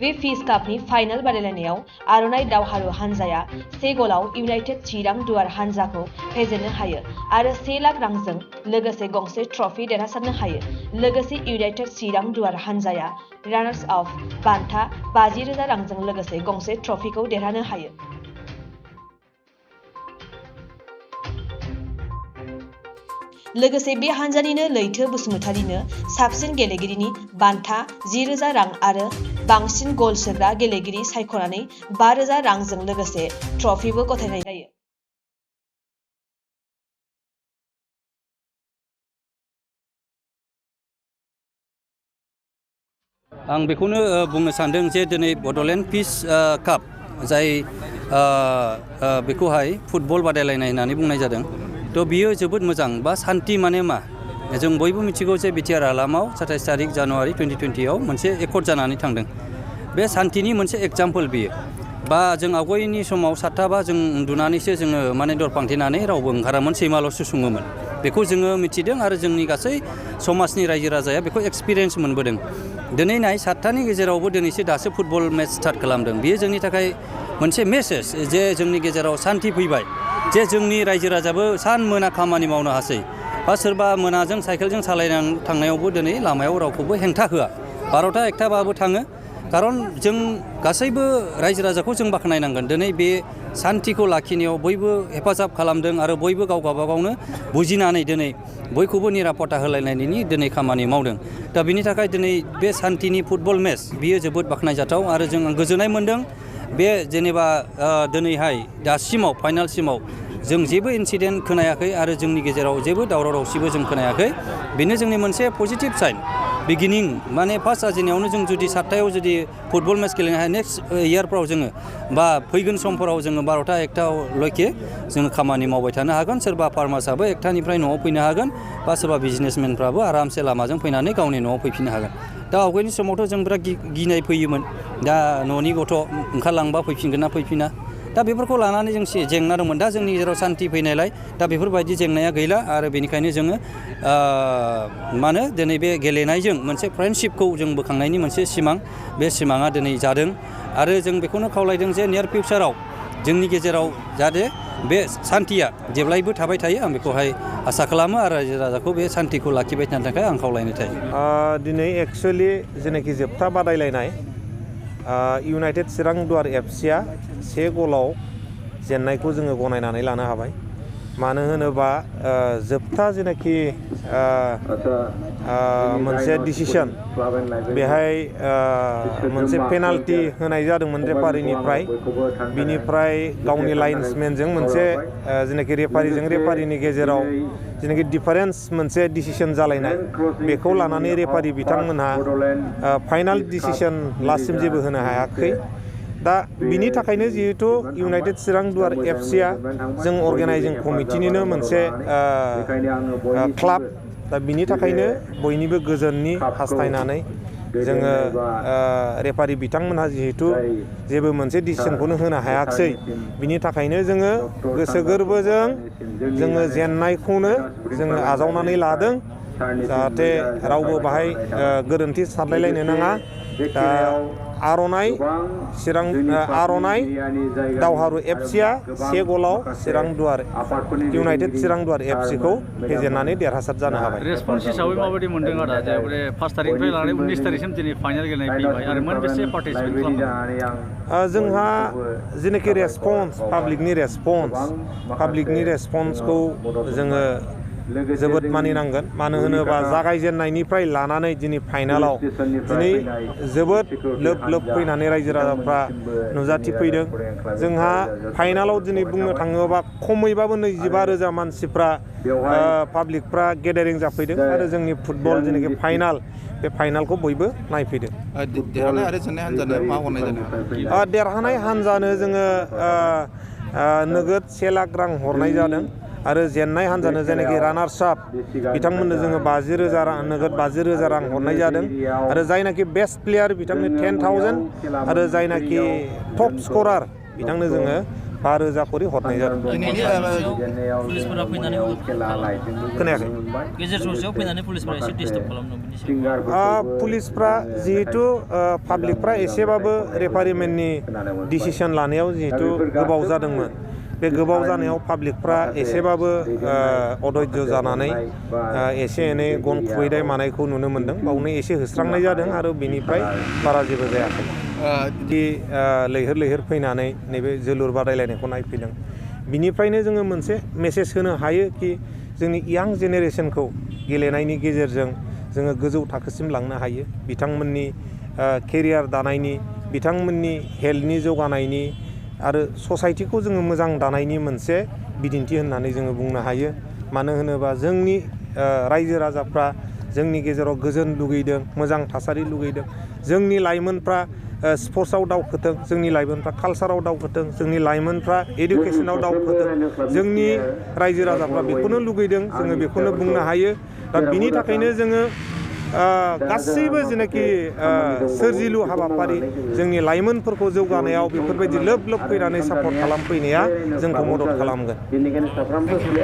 बे फिस कापनि फाइनाल बादायलायनायाव आर'नाइ दावहारु हानजाया 1 गलाव इउनाइटेड चिरां दुवार हानजाखौ फेजेननो हायो आरो 1 लाख रांजों लोगोसे गंसे ट्रफी देरहासारनो हायो। लोगोसे इउनाइटेड चिरां दुवार हानजाया रानार्स अफ बान्था 50,000 रांजों लोगोसे गंसे ट्रफीखौ देरहानो हायो। लोगोसे बे हानजानिनो लैथो बसुमतारीनो साबसिन गेलेगिरिनि बान्था 10,000 रां आरो बांसिन गल सोग्रा गेलेगिरि सायख'नानै 5,000 रांजों लोगोसे ट्रफीबो गथायनाय जायो। आं बेखौनो बुंनो सानदों जे दिनै बड'लेण्ड पिस काप जाय बेखौहाय फुटबल बादायलायनाय होननानै बुंनाय जादों। थ' बियो जोबोद मोजां बा सान्थि माने मा जों बयबो मिथिगौ जे बिटिआर हालामाव 27 तारिख जानुवारि 2020 मोनसे एकर्ड जानानै थांदों। बे सान्थिनि मोनसे एग्जाम्पल बियो बा जों आवगायनि समाव 7:00 जों उन्दुनानैसो जोङो माने दर फांथेनानै रावबो ओंखारामोन, सैमाल'सो सङोमोन। बेखौ जोङो मिथिदों आरो जोंनि गासै समाजनि रायजो राजाया बेखौ एक्सपिरियेन्स मोनबोदों। दिनै नाय 7टानि गेजेरावबो दिनैसो दासो फुटबल मेच स्टार्ट खालामदों। बेयो जोंनि थाखाय मोनसे मेसेज जे जोंनि गेजेराव सान्थि फैबाय, जे जोंनि रायजो राजाबो सान मोना खामानि मावनो हासै बा सोरबा मोनाजों साइकेलजों सालायनानै थांनायावबो दिनै लामायाव रावखौबो हेंथा होआ। 12टा 1टाबाबो थाङो, खारन जों गासैबो रायजो राजाखौ जों बाख्नायनांगोन। दिनै बे सान्थिखौ लाखिनायाव बयबो हेफाजाब खालामदों आरो बयबो गाव गावबागावनो बुजिनानै दिनै बयखौबो निरापत्ता होलायनायनि दिनै खामानि मावदों। दा बिनि थाखाय दिनै बे सान्थिनि फुटबल मेच बियो जोबोद बाख्नायजाथाव आरो जों गोजोननाय मोन्दों। बे जेनेबा दिनैहाय दासिमाव फाइनालसिमाव जों जेबो इन्सिडेन्ट खोनायाखै आरो जोंनि गेजेराव जेबो दावराव दावसिबो जों खोनायाखै। बेनो जोंनि मोनसे पजिटिभ साइन। बिगिनिं माने फार्स्ट जाजेननायावनो जों जुदि 7टायाव जुदि फुटबल मेच गेलेनो हायो, नेक्स्ट इयारफ्राव जोङो बा फैगोन समफोराव जोङो 12टा 1टाल'के जोङो खामानि मावबाय थानो हागोन। सोरबा फार्मार्सआबो 1टानिफ्राय न'आव फैनो हागोन बा सोरबा बिजनेसमेनफ्राबो आरामसे लामाजों फैनानै गावनि न'आव फैफिननो हागोन। दा आवगायनि समावथ' जों बिराद गिनाय फैयोमोन, दा न'नि गथ' ओंखारलांबा फैफिनगोन ना फैफिना, दा बेफोरखौ लानानै जों जेंना दंमोन। दा जोंनि गेजेराव सान्थि फैनायलाय दा बेफोरबायदि जेंनाया गैला आरो बेनिखायनो जोङो मा होनो दिनै बे गेलेनायजों मोनसे फ्रेन्डशिपखौ जों बोखांनायनि मोनसे सिमां, बे सिमाङा दिनै जादों आरो जों बेखौनो खावलायदों जे नियार फिउचाराव जोंनि गेजेराव जाहाथे बे सान्थिया जेब्लायबो थाबाय थायो। आं बेखौहाय आसा खालामो आरो रायजो राजाखौ बे सान्थिखौ लाखिबाय थानो थाखाय आं खावलायनाय थायो। दिनै एक्सुवेलि जेनाखि जोबथा बादायलायनाय इउनाइटेड चिरां दुवार एफसिआ 1 गलाव जेननायखौ जोङो गनायनानै लानो हाबाय। मानो होनोबा जोबथा जेनाखि मोनसे डिसिसन बेहाय मोनसे पेनाल्टि होनाय जादोंमोन रेफारिनिफ्राय, बिनिफ्राय गावनि लाइन्समेनजों मोनसे जेनाखि रेफारिनि गेजेराव जेनाखि डिफारेन्स मोनसे डिसिसन जालायनाय, बेखौ लानानै रेफारि बिथांमोनहा फाइनाल डिसिसन लास्टसिम जेबो होनो हायाखै। दा बिनि थाखायनो जिहेथु इउनाइटेड चिरां दुवार एफसिआ जों अर्गेनाइजिं कमिटिनिनो मोनसे क्लाब, दा बिनि थाखायनो बयनिबो गोजोननि हास्थायनानै जोङो रेफारि बिथांमोनहा जिहेथु जेबो मोनसे डिसिसनखौनो होनो हायाखिसै, बिनि थाखायनो जोङो गोसो गोरबोजों जोङो जेननायखौनो जोङो आजावनानै लादों, जाहाथे रावबो बाहाय गोरोन्थि सानलायलायनो नाङा। दा आर'नाइ दावहारु एफसिआ 1 गलाव इउनाइटेड चिरां दुवार एफसिखौ फेजेननानै देरहासार जानो हाबाय। रेसपन्स हिसाबै माबायदि मोनदों आदा? जे 1 तारिखनिफ्राय लानानै 19 तारिखसिम दिनै फाइनाल गेलेनाय फैबाय आरो मोनबेसे पार्टिसिपेट खालामदों? जोंहा जेनाखि रेसपन्स, पाब्लिकनि रेसपन्सखौ जोङो जोबोद मानिनांगोन। मानो होनोबा जागायजेननायनिफ्राय लानानै दिनै फाइनालाव दिनै जोबोद लोब फैनानै रायजो राजाफ्रा नुजाथिफैदों। जोंहा फाइनालाव दिनै बुंनो थाङोबा खमैबाबो 25,000 मानसिफ्रा पाब्लिकफ्रा गेदारिं जाफैदों आरो जोंनि फुटबल जेनाखि फाइनाल, बे फाइनालखौ बयबो नायफैदों। देरहानाय आरो जेननाय हान्जानो मा हरनाय जादों? देरहानाय हान्जानो जोङो नोगोद 1 लाख रां हरनाय जादों आरो जेननाय हान्जानो जायनाखि रानार्स आप बिथांमोननो जोङो 50,000 रां नोगोद 50,000 रां हरनाय जादों आरो जायनाखि बेस्ट प्लेयार बिथांनो 10,000 आरो जायनाखि टप स्करार बिथांनो जोङो 5,000 करि हरनाय जादों पुलिसफोरा फैनानै खोनायाखै गेजेर ससेयाव फैनानै पुलिसफोरा एसे डिस्टार्ब खालामदों बिनि सायाव पुलिसफ्रा जिहेतु पाब्लिकफ्रा एसेबाबो रेफारिमेन्टनि डिसिसन लानायाव जिहेतु गोबाव जादोंमोन बे गोबाव जानायाव पाब्लिकफ्रा एसेबाबो अधैर्य जानानै एसे एनै गन खुबैनाय मानायखौ नुनो मोन्दों बावनो एसे होस्रांनाय जादों आरो बेनिफ्राय बारा जेबो जायाखै बिदि लैहोर लैहोर फैनानै नैबे जोलुर बादायलायनायखौ नायफैदों बिनिफ्रायनो जोङो मोनसे मेसेज होनो हायो कि जोंनि यां जेनेरेसनखौ गेलेनायनि गेजेरजों जोङो गोजौ थाखोसिम लांनो हायो बिथांमोननि केरियार दानायनि बिथांमोननि हेल्थनि जौगानायनि आरो ससाइटिखौ जोङो मोजां दानायनि मोनसे बिदिन्थि होननानै जोङो बुंनो हायो मानो होनोबा जोंनि रायजो राजाफ्रा जोंनि गेजेराव गोजोन लुगैदों मोजां थासारि लुगैदों जोंनि लाइमोनफ्रा स्पर्ट्सआव दावखोथों जोंनि लाइमोनफ्रा कालसाराव दावखोथों जोंनि लाइमोनफ्रा एडुकेसनाव दावखोथों जोंनि रायजो राजाफ्रा बेखौनो लुगैदों जोङो बेखौनो बुंनो हायो दा बिनि थाखायनो जोङो गासैबो जेनाखि सोरजिलु हाबाफारि जोंनि लाइमोनफोरखौ जौगानायाव बेफोरबायदि लोब लोब फैनानै सापर्ट खालामफैनाया जोंखौ मदद खालामगोन